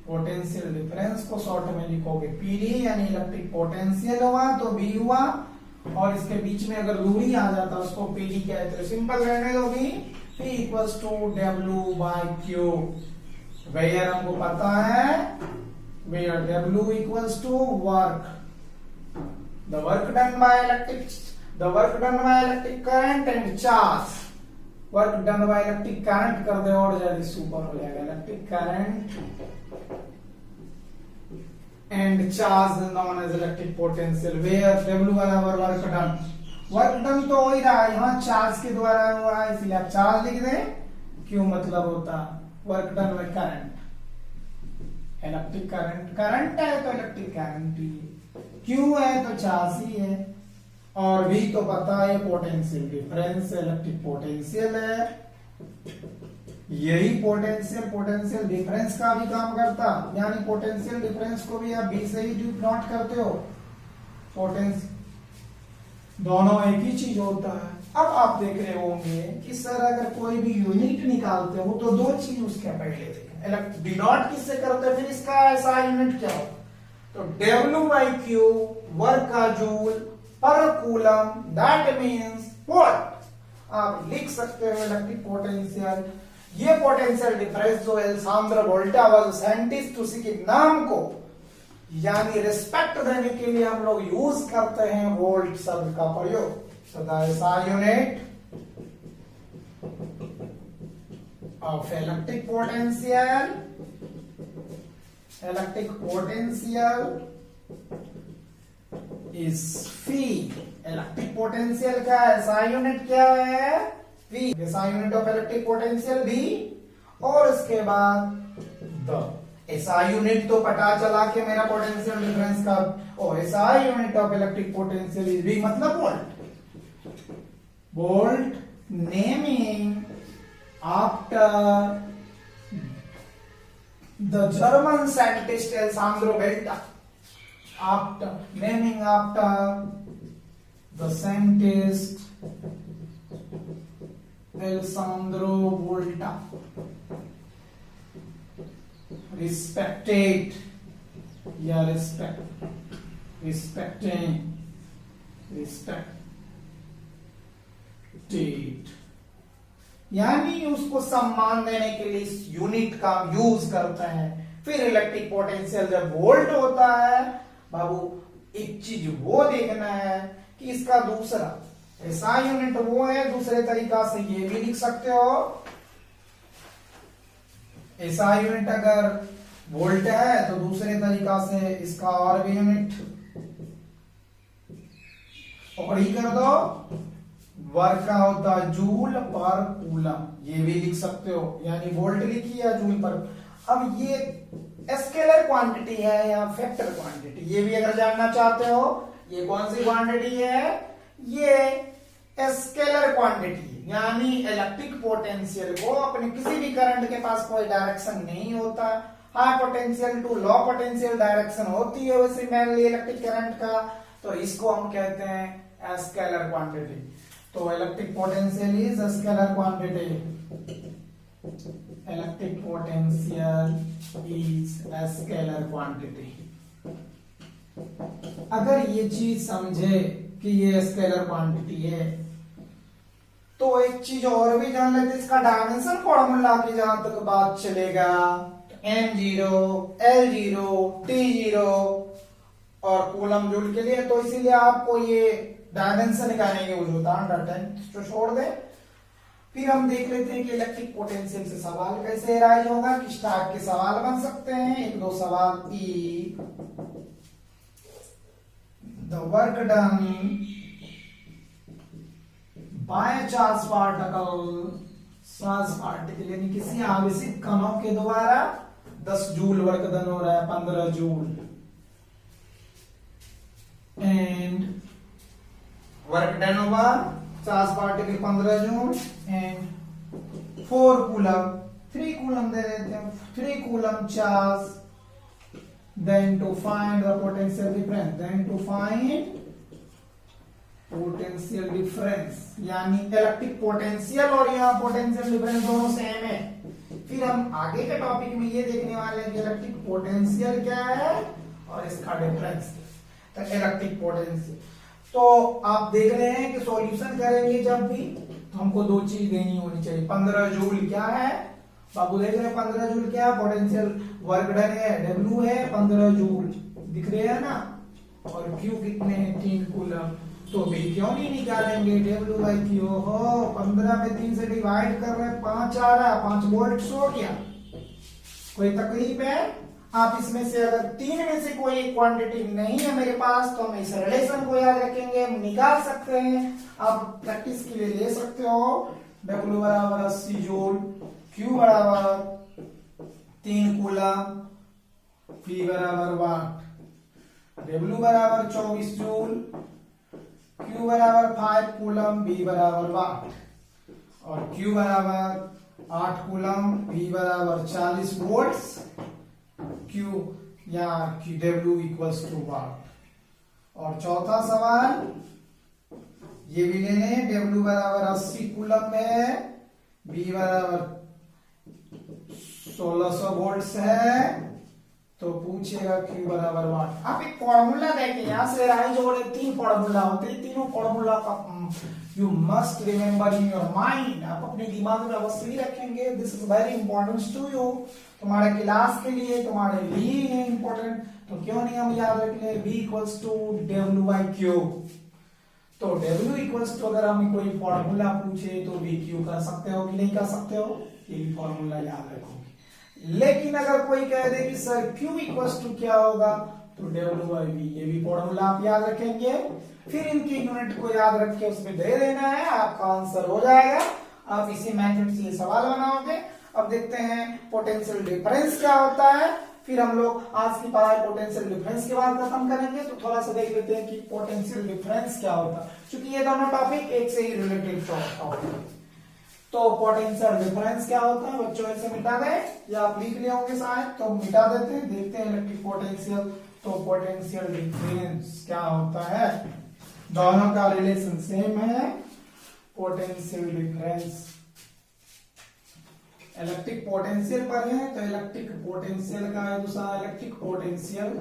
potential difference को शॉर्ट में लिखोगे पीडी यानी इलेक्ट्रिक पोटेंशियल हुआ तो बी हुआ, और इसके बीच में अगर दूरी आ जाता उसको पीडी कहते हैं। सिंपल रहने दो भी, P equals to W by Q, where हमको पता है, where W equals to work, the work done by electric, the work done by electric current and charge, work done by electric current कर दे और जल्दी सुपर हो जाएगा, electric current and charge known as electric potential, where W बराबर work done, work done तो हो ही रहा है, यहाँ चार्ज के द्वारा हुआ है इसलिए आप चार्ज लिख दें, क्यों मतलब होता work done by current, electric current, current है तो इलेक्ट्रिक करंट ही, क्यों है तो चार्ज ही है, और भी तो पता है पोटेंशियल डिफरेंस इलेक्ट्रिक पोटेंशियल है, यही पोटेंशियल डिफरेंस का भी काम करता, यानी पोटेंशियल डिफरेंस को भी आप बी से ही नोट करते हो, पोटेंशियल दोनों एक ही चीज होता है। अब आप देख रहे होंगे कि सर अगर कोई भी यूनिट निकालते हो तो दो चीज उसके पहले देखें, डिनोट किससे करते हैं, फिर इसका ऐसा यूनिट क्या हो, तो W बाई Q वर्क का जूल पर कूलम, दैट मीन्स वॉट, आप लिख सकते हो इलेक्ट्रिक पोटेंशियल, ये पोटेंशियल डिफरेंस जो एल्सांद्रो वोल्टा वाज साइंटिस्ट, उसी के नाम को यानी रिस्पेक्ट देने के लिए हम लोग यूज करते हैं वोल्ट शब्द का प्रयोग, so the SI unit of electric potential is phi, electric potential का SI यूनिट क्या है, V, SI unit of electric potential V, और इसके बाद द SI यूनिट तो पता चला कि मेरा पोटेंशियल डिफरेंस का, और SI unit of electric potential is भी मतलब volt, volt naming after the German scientist Alessandro Volta, after naming after the scientist Alessandro Volta, respected या respected यानी उसको सम्मान देने के लिए इस यूनिट का यूज करते हैं। फिर इलेक्ट्रिक पोटेंशियल जब वोल्ट होता है बाबू, एक चीज वो देखना है कि इसका दूसरा ऐसा यूनिट वो है, दूसरे तरीका से ये भी लिख सकते हो, ऐसा यूनिट अगर वोल्ट है तो दूसरे तरीका से इसका और भी यूनिट और ही कर दो, वर्क का होता है जूल पर कूलम, ये भी लिख सकते हो, यानी वोल्ट लिखी या जूल पर। अब ये स्केलर क्वांटिटी है या फैक्टर क्वांटिटी, ये भी अगर जानना चाहते हो, ये कौन सी क्वांटिटी है, ये स्केलर क्वांटिटी, यानी इलेक्ट्रिक पोटेंशियल को अपने किसी भी करंट के पास कोई डायरेक्शन नहीं होता, high potential to low potential direction होती है वैसे मेनली इलेक्ट्रिक करंट का, तो इसको हम कहते हैं स्केलर क्वांटिटी। तो electric potential is scalar quantity, electric potential is scalar quantity. अगर ये चीज समझे कि ये स्केलर क्वांटिटी है तो एक चीज और भी जान लेते, इसका डायमेंशन फॉर्मूला की जहां तक बात चलेगा, M0, L0, T0 और कूलम जूल के लिए, तो इसीलिए आपको ये डायमेंशन निकालने की जरूरत है, तो छोड़ दे। फिर हम देख लेते हैं कि इलेक्ट्रिक पोटेंशियल से सवाल कैसे राइज होगा, किस टाइप के सवाल बन सकते हैं। एक दो सवाल, the work done by charge particle यानी किसी आवेशित कणों के द्वारा 10 जूल वर्क डन हो रहा है, 15 जूल, एंड वर्क डन हुआ charge particle 15 joule and 4 coulomb, 3 coulomb दे देते हैं, 3 coulomb charge then to find the potential difference, then to find potential difference, यानी इलेक्ट्रिक पोटेंशियल और यहाँ पोटेंशियल डिफरेंस दोनों सेम है। फिर हम आगे के टॉपिक में ये देखने वाले हैं कि इलेक्ट्रिक पोटेंशियल क्या है और इसका डिफरेंस। तो इलेक्ट्रिक पोटेंशियल, तो आप देख रहे हैं कि सॉल्यूशन करेंगे जब भी तो हमको दो चीज देनी होनी चाहिए। 15 जूल क्या है बाबू, देख रहे हैं 15 जूल क्या है, पोटेंशियल वर्क डन है, डब्ल्यू है 15 जूल दिख रहे हैं ना, और क्यू कितने हैं 3 कूलम। तो भी क्यों नहीं निकालेंगे, डब्ल्यू बाई क्यू हो 15 में 3 से डिवाइड कर रहे हैं 5 आ रहा है, 5 वोल्ट हो गया। कोई तकलीफ है? आप इसमें से अगर 3 में से कोई क्वांटिटी नहीं है मेरे पास तो हम इस रिलेशन को याद रखेंगे, हम निकाल सकते हैं। आप प्रैक्टिस के लिए ले सकते हो। डब्ल्यू बराबर 80 जूल, क्यू बराबर 3 कूलम, पी बराबर वाट, डब्ल्यू बराबर 24 जूल, Q बराबर 5 कूलम, B बराबर वाट, और Q बराबर 8 कूलम, B बराबर 40 वोल्ट्स, Q या W इक्वल्स टू वाट। और चौथा सवाल ये भी ले लें, W बराबर 80 कूलम में, B बराबर 1600 वोल्ट्स है, तो पूछेगा Q बराबर वाट। आप एक फॉर्मूला देखें, यहां से राय जोड़े 3 फॉर्मूला होते हैं, तीनों फॉर्मूला का you must remember in your mind, आप अपने दिमाग में अवश्य ही रखेंगे। This is very important to you, तुम्हारे क्लास के लिए, तुम्हारे लिए है इंपॉर्टेंट, तो क्यों नहीं हम याद रख ले। B equals to W by Q, तो W इक्वल्स टू अगर हमें कोई फॉर्मूला पूछे तो B Q कर सकते हो कि नहीं कर सकते हो, ये भी फॉर्मूला याद रखोगे। लेकिन अगर कोई कह दे कि सर Q इक्वल्स टू क्या होगा, तो W बाई V, ये भी फॉर्मूला आप याद रखेंगे। फिर इनकी यूनिट को याद रख के उसमें दे देना है, आपका आंसर हो जाएगा। आप इसी मेथड से ये सवाल बनाओगे। अब देखते हैं पोटेंशियल डिफरेंस क्या होता है, फिर हम लोग आज की पढ़ाई पोटेंशियल डिफरेंस के बाद खत्म करेंगे। तो थोड़ा सा देख लेते हैं कि पोटेंशियल डिफरेंस क्या होता है, क्योंकि ये दोनों टॉपिक एक से ही रिलेटेड टॉपिक है। तो पोटेंशियल डिफरेंस क्या होता है बच्चों, ऐसे मिटा दें या आप लिख लिए होंगे शायद, तो मिटा देते हैं। देखते हैं इलेक्ट्रिक पोटेंशियल, तो पोटेंशियल डिफरेंस क्या होता है, दोनों का रिलेशन सेम है। पोटेंशियल डिफरेंस इलेक्ट्रिक पोटेंशियल पर है, तो इलेक्ट्रिक पोटेंशियल का है दूसरा इलेक्ट्रिक पोटेंशियल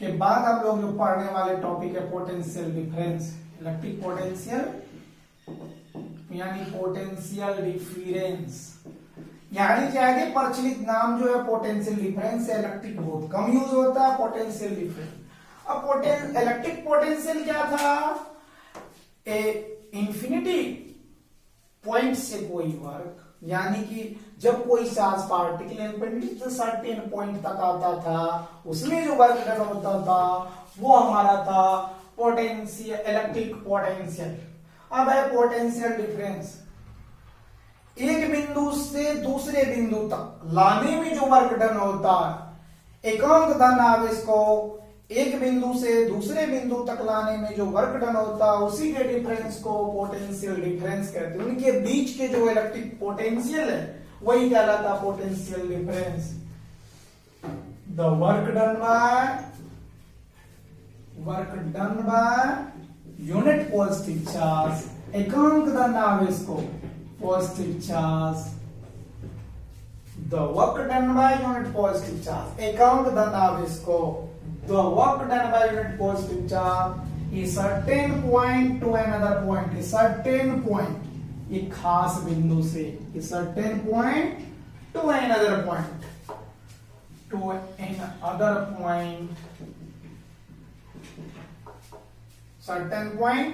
के बाद हम लोग जो पढ़ने वाले टॉपिक है पोटेंशियल डिफरेंस। इलेक्ट्रिक पोटेंशियल यानी पोटेंशियल डिफरेंस, यानी चाहे प्रचलित नाम जो है पोटेंशियल डिफरेंस है, इलेक्ट्रिक बहुत कम यूज होता है पोटेंशियल डिफरेंस। अब इलेक्ट्रिक पोटेंशियल क्या था, इंफिनिटी पॉइंट से कोई वर्क, यानी कि जब कोई चार्ज पार्टिकल सर्टेन पॉइंट तक आता था उसमें जो वर्क डन होता था वो हमारा था पोटेंशियल, इलेक्ट्रिक पोटेंशियल। अब है पोटेंशियल डिफरेंस, एक बिंदु से दूसरे बिंदु तक लाने में जो वर्क डन होता है, एकांक धन आवेश को एक बिंदु से दूसरे बिंदु तक लाने में जो वर्क डन होता है उसी के डिफरेंस को पोटेंशियल डिफरेंस कहते हैं। उनके बीच के जो इलेक्ट्रिक पोटेंशियल है वही कहलाता है potential difference. The work done by unit positive charge, एकांक धन आवेश को positive charge, the work done by unit positive charge, एकांक धन आवेश को the work done by unit positive charge is certain point to another point, a certain point, एक खास बिंदु से, a certain point to another point, to another point, certain point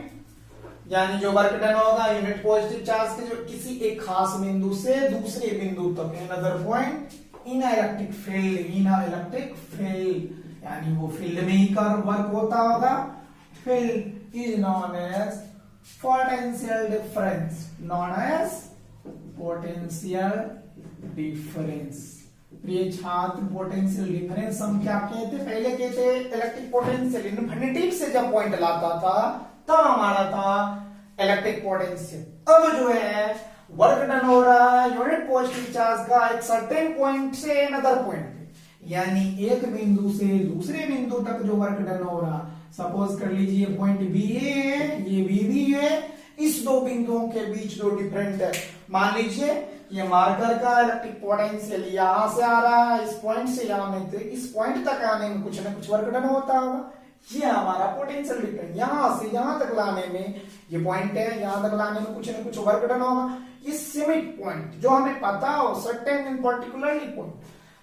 यानी जो वर्क डन होगा यूनिट पॉजिटिव चार्ज के जो किसी एक खास बिंदु से दूसरे बिंदु तक, another point in electric field, in electric field, यानी वो फील्ड में ही कर वर्क होता होगा। Field is known as potential difference, known as potential difference. प्रिय छात्र, पोटेंशियल डिफरेंस हम क्या कहते, पहले कहते इलेक्ट्रिक पोटेंशियल इन्फिनिटी से जब पॉइंट लाता था तब हमारा था इलेक्ट्रिक पोटेंशियल। अब जो है वर्क डन हो रहा है यूनिट पॉजिटिव चार्ज का एक सर्टेन पॉइंट से अनदर पॉइंट पे, यानी एक बिंदु से दूसरे बिंदु तक जो वर्क डन हो रहा, सपोज कर लीजिए पॉइंट बी है, ये बी है, इस दो बिंदुओं के बीच दो डिफरेंट है। मान लीजिए ये मार्कर का इलेक्ट्रिक पोटेंशियल यहां से आ रहा है, इस पॉइंट से यहां में, तो इस पॉइंट तक आने में कुछ ना कुछ वर्क डन होता होगा। ये हमारा पोटेंशियल डिफरेंस, यहां से यहां तक लाने में, ये पॉइंट है, यहां तक लाने में कुछ ना कुछ वर्क डन होगा। ये सिमिट पॉइंट जो हमें पता हो, सर्टेन एंड पर्टिकुलरली पॉइंट,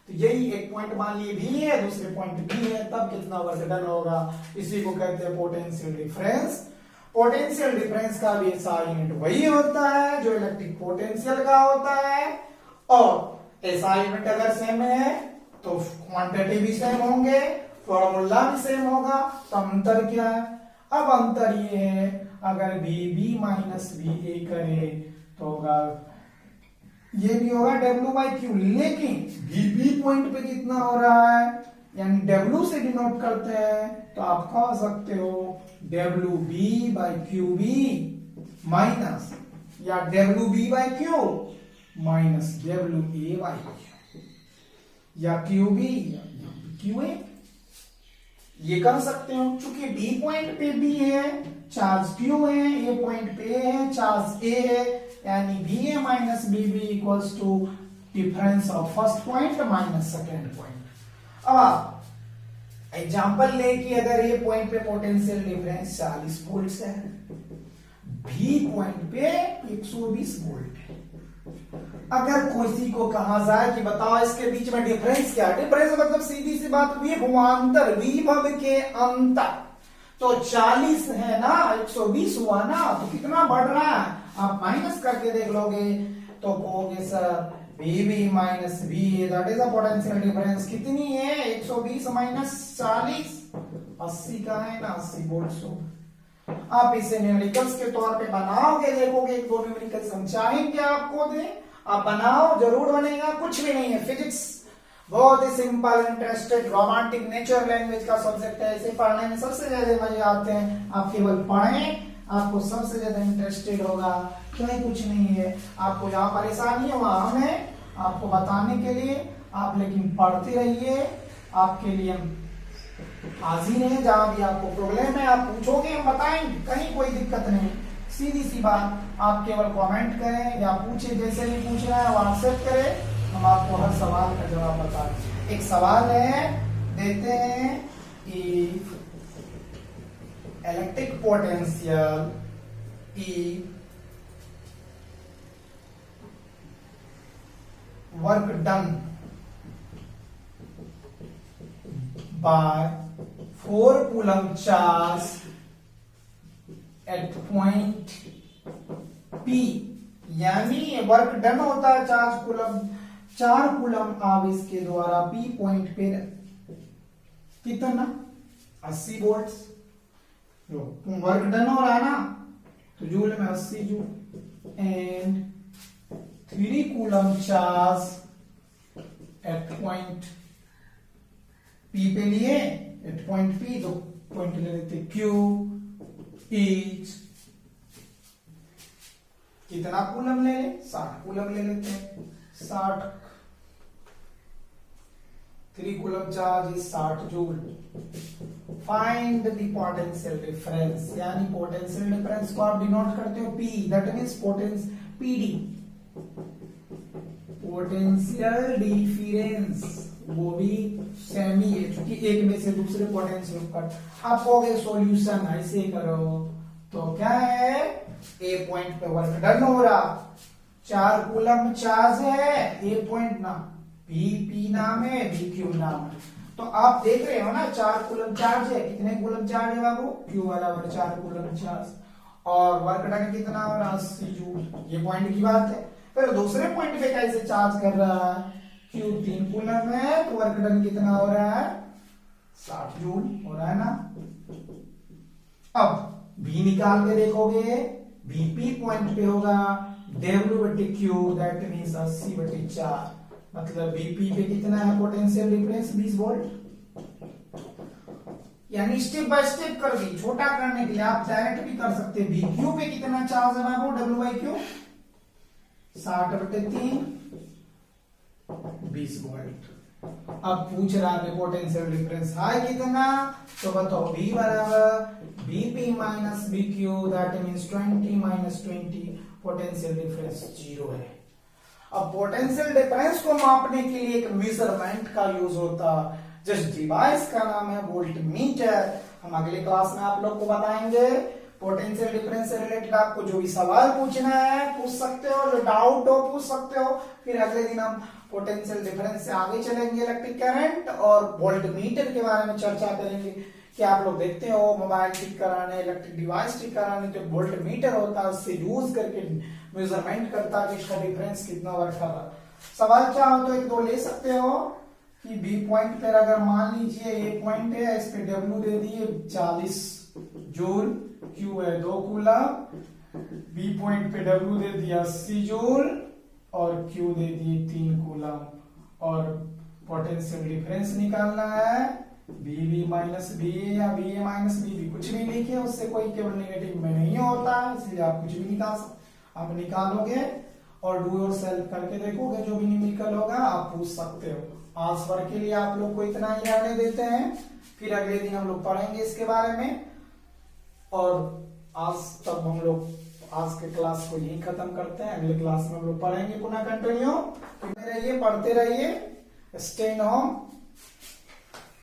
तो यही एक पॉइंट मान लिए भी है, दूसरे पॉइंट भी है, तब कितना वर्क डन होगा, इसी को कहते हैं पोटेंशियल डिफरेंस। पोटेंशियल डिफरेंस का भी SI यूनिट वही होता है जो इलेक्ट्रिक पोटेंशियल का होता है, और SI यूनिट अगर सेम है तो क्वांटिटी भी सेम होंगे, फॉर्मूला भी सेम होगा, तो अंतर क्या है? अब अंतर ये है, अगर BB माइनस BA करे तो होगा, ये भी होगा W/Q, लेकिन BB पॉइंट पे कितना हो रहा है, यानी W से डिनोट करते हैं, तो आप कह सकते हो WB/QB माइनस, या WB/Q माइनस WA/Q, या QB या QA, ये कर सकते हो। चूंकि B पॉइंट पे B है, चार्ज Q है, A पॉइंट पे A है, चार्ज A है, यानी BA minus BB equals to difference of first point minus second point. अब एग्जांपल ले कि अगर ये पॉइंट पे पोटेंशियल डिफरेंस 40 वोल्ट है, B पॉइंट पे 120 वोल्ट है। अगर किसी को कहा जाए कि बताओ इसके बीच में डिफरेंस क्या है, डिफरेंस मतलब सीधी सी बात, विभवांतर, विभव के अंतर, तो 40 है ना, 120 हुआ ना, तो कितना बढ़ रहा है, आप माइनस करके देख लोगे तो कहोगे sir BB minus BA that is the potential difference, कितनी है, 120 माइनस 40, 80 का है ना, 80 वोल्ट। आप इसे न्यूमेरिकल्स के तौर पे बनाओगे, देखोगे एक दो न्यूमेरिकल समझाएंगे आपको, दे आप बनाओ, जरूर बनेगा, कुछ भी नहीं है। फिजिक्स बहुत ही simple, interested, romantic nature language का सब्जेक्ट है, इसे पढ़ने में सबसे ज्यादा मजे आते हैं। आप केवल पढ़ें, आपको सबसे ज्यादा इंटरेस्टेड होगा, कहीं कुछ नहीं है। आपको जहां परेशानी है वहां हम है आपको बताने के लिए, आप लेकिन पढ़ते रहिए, आपके लिए हम हाजिर है। जहां भी आपको प्रॉब्लम है आप पूछोगे, हम बताएंगे, कहीं कोई दिक्कत नहीं। सीधी सी बात, आप केवल कमेंट करें या पूछे, जैसे भी पूछना है व्हाट्सएप करें, हम आपको हर सवाल का जवाब बता दें। एक सवाल है, देते हैं कि electric potential E work done bye 4 coulomb charge at point P, यानी वर्क डन होता है चार्ज कूलम, 4 कूलम आवेश के द्वारा P पॉइंट पे कितना, 80 वोल्ट। वर्क डन हो रहा है ना, तो जूल में 80 joule, and 3 coulomb charge at point P पे लिए, एट पॉइंट P, दो पॉइंट ले लेते Q ईच, कितना कूलम ले ले, 60 कूलम ले लेते हैं, 60, 3 coulomb charge is 60 joule. Find the potential difference, यानी पोटेंशियल डिफरेंस को आप डिनोट करते हो P, that means potence PD, potential difference, वो भी सेम ही है, क्योंकि एक में से दूसरे पोटेंशियल पर। आप कहोगे सॉल्यूशन ऐसे करो, तो क्या है, ए पॉइंट पे वर्क डन हो रहा, 4 कूलम चार्ज है, ए पॉइंट ना, P नाम है, BQ नाम है, तो आप देख रहे हो ना 4 कूलम चार्ज है, कितने कूलम चार्ज है बाबू, Q वाला 4 कूलम चार्ज, और वर्क डन कितना हो रहा, 80 जूल। ये पॉइंट की बात है। फिर दूसरे पॉइंट पे कैसे चार्ज कर रहा है, Q 3 कूलम है, तो वर्क डन कितना हो रहा है, 60 जूल हो रहा है ना। अब V निकाल के देखोगे, BP पॉइंट पे होगा W/Q, दैट मींस 80/4, मतलब BP पे कितना है पोटेंशियल डिफरेंस, 20 वोल्ट। यानी स्टेप बाय स्टेप कर दी, छोटा करने के लिए आप डायरेक्ट भी कर सकते हैं। BQ पे कितना चार्ज है बाबू, W/Q 60/3 20 वोल्ट। अब पूछ रहा है पोटेंशियल डिफरेंस है कितना, तो बताओ V बराबर Vp minus Vq, that means 20 minus 20, potential difference 0 है। अब पोटेंशियल डिफरेंस को मापने के लिए एक मेजरमेंट का यूज होता है, जिस डिवाइस का नाम है वोल्टमीटर। हम अगले क्लास में आप लोग को बताएंगे। पोटेंशियल डिफरेंस से रिलेटेड आपको जो भी सवाल पूछना है पूछ सकते हो, जो डाउट हो पूछ सकते हो। फिर अगले दिन हम पोटेंशियल डिफरेंस से आगे चलेंगे, इलेक्ट्रिक करंट और वोल्टमीटर के बारे में चर्चा करेंगे कि आप लोग देखते हो मोबाइल ठीक कराने, इलेक्ट्रिक डिवाइस ठीक कराने जो वोल्टमीटर होता है उससे यूज करके मेजरमेंट करता है कि इसका डिफरेंस कितना वर्क कर रहा है। सवाल चाहो तो एक दो ले सकते हो कि बी पॉइंट पर अगर मान लीजिए ए पॉइंट है, इस पे डब्ल्यू दे दिए 40 जूल, क्यू है 2 कूलम, बी पॉइंट पे डब्ल्यू दे दिया 80 जूल और क्यू दे दिए 3 कूलम, और पोटेंशियल डिफरेंस निकालना है बीबी माइनस बी या बी ए माइनस बी, कुछ भी लिखे उससे कोई केवल नेगेटिव में नहीं होता है, इसलिए आप कुछ भी निकाल सकते। आप निकालोगे और डू योर सेल्फ करके देखोगे, जो भी न्यूमेरिकल होगा आप पूछ सकते हो। आज वर्ग के लिए आप लोग को इतना ही रहने देते हैं, फिर अगले दिन हम लोग पढ़ेंगे इसके बारे में। और आज तक हम लोग आज के क्लास को यही खत्म करते हैं, अगले क्लास में हम लोग पढ़ेंगे पुनः कंटिन्यू। पढ़ते रहिए, स्टे इन होम।